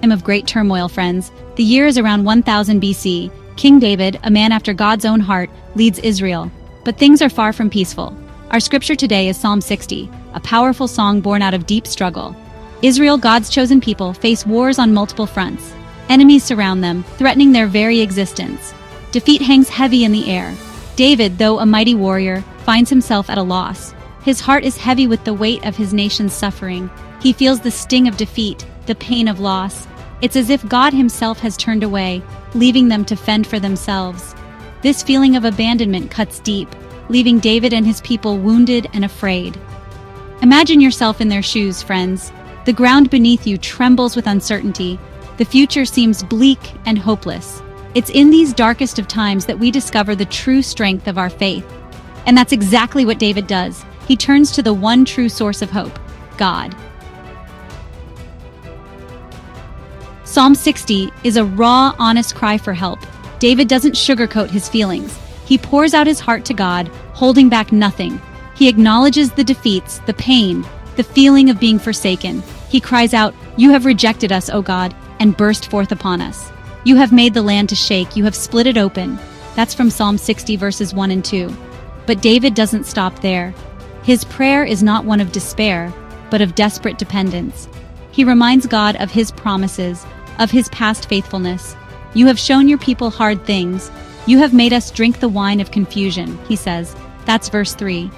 Time of great turmoil, friends. The year is around 1000 BC. King David, a man after God's own heart, leads Israel. But things are far from peaceful. Our scripture today is Psalm 60, a powerful song born out of deep struggle. Israel, God's chosen people, face wars on multiple fronts. Enemies surround them, threatening their very existence. Defeat hangs heavy in the air. David, though a mighty warrior, finds himself at a loss. His heart is heavy with the weight of his nation's suffering. He feels the sting of defeat, the pain of loss. It's as if God himself has turned away, leaving them to fend for themselves. This feeling of abandonment cuts deep, leaving David and his people wounded and afraid. Imagine yourself in their shoes, friends. The ground beneath you trembles with uncertainty. The future seems bleak and hopeless. It's in these darkest of times that we discover the true strength of our faith. And that's exactly what David does. He turns to the one true source of hope, God. Psalm 60 is a raw, honest cry for help. David doesn't sugarcoat his feelings. He pours out his heart to God, holding back nothing. He acknowledges the defeats, the pain, the feeling of being forsaken. He cries out, "You have rejected us, O God," and burst forth upon us. "You have made the land to shake. You have split it open." That's from Psalm 60 verses 1 and 2. But David doesn't stop there. His prayer is not one of despair, but of desperate dependence. He reminds God of his promises, of his past faithfulness. "You have shown your people hard things. You have made us drink the wine of confusion," he says. That's verse 3.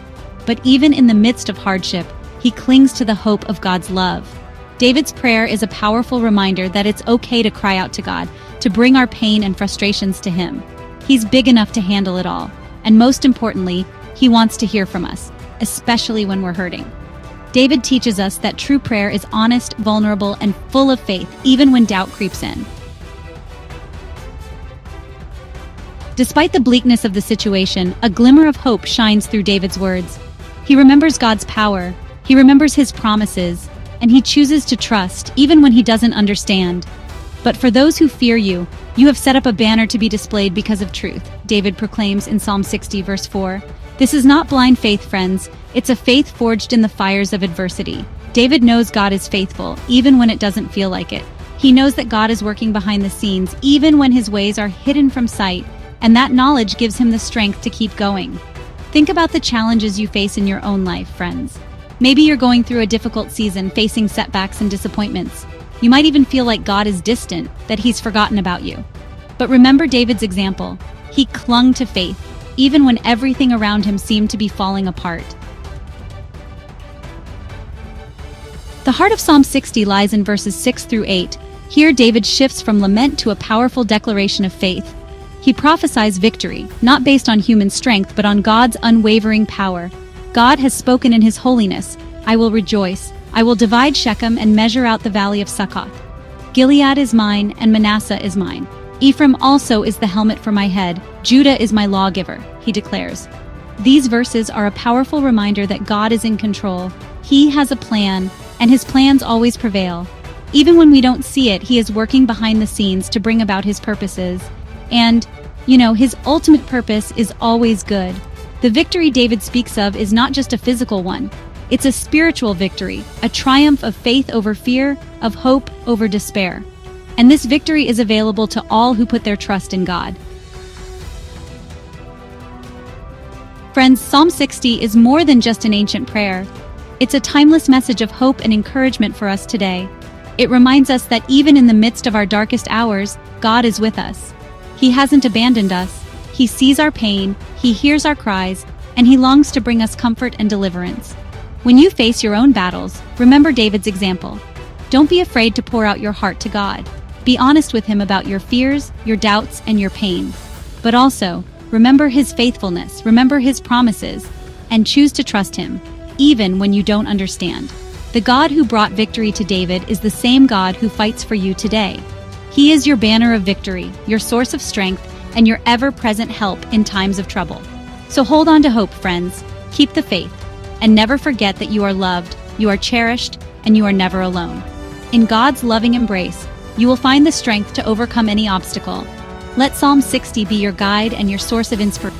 But even in the midst of hardship, he clings to the hope of God's love. David's prayer is a powerful reminder that it's okay to cry out to God, to bring our pain and frustrations to him. He's big enough to handle it all. And most importantly, he wants to hear from us, especially when we're hurting. David teaches us that true prayer is honest, vulnerable, and full of faith, even when doubt creeps in. Despite the bleakness of the situation, a glimmer of hope shines through David's words. He remembers God's power, he remembers his promises, and he chooses to trust, even when he doesn't understand. "But for those who fear you, you have set up a banner to be displayed because of truth," David proclaims in Psalm 60, verse 4. This is not blind faith, friends. It's a faith forged in the fires of adversity. David knows God is faithful, even when it doesn't feel like it. He knows that God is working behind the scenes, even when his ways are hidden from sight, and that knowledge gives him the strength to keep going. Think about the challenges you face in your own life, friends. Maybe you're going through a difficult season, facing setbacks and disappointments. You might even feel like God is distant, that he's forgotten about you. But remember David's example. He clung to faith, even when everything around him seemed to be falling apart. The heart of Psalm 60 lies in verses 6 through 8. Here David shifts from lament to a powerful declaration of faith. He prophesies victory, not based on human strength, but on God's unwavering power. God has spoken in his holiness. "I will rejoice. I will divide Shechem and measure out the valley of Succoth. Gilead is mine, and Manasseh is mine. Ephraim also is the helmet for my head. Judah is my lawgiver," he declares. These verses are a powerful reminder that God is in control. He has a plan, and his plans always prevail. Even when we don't see it, he is working behind the scenes to bring about his purposes. And, his ultimate purpose is always good. The victory David speaks of is not just a physical one. It's a spiritual victory, a triumph of faith over fear, of hope over despair. And this victory is available to all who put their trust in God. Friends, Psalm 60 is more than just an ancient prayer. It's a timeless message of hope and encouragement for us today. It reminds us that even in the midst of our darkest hours, God is with us. He hasn't abandoned us. He sees our pain, he hears our cries, and he longs to bring us comfort and deliverance. When you face your own battles, remember David's example. Don't be afraid to pour out your heart to God. Be honest with him about your fears, your doubts, and your pain. But also, remember his faithfulness, remember his promises, and choose to trust him, even when you don't understand. The God who brought victory to David is the same God who fights for you today. He is your banner of victory, your source of strength, and your ever-present help in times of trouble. So hold on to hope, friends. Keep the faith. And never forget that you are loved, you are cherished, and you are never alone. In God's loving embrace, you will find the strength to overcome any obstacle. Let Psalm 60 be your guide and your source of inspiration.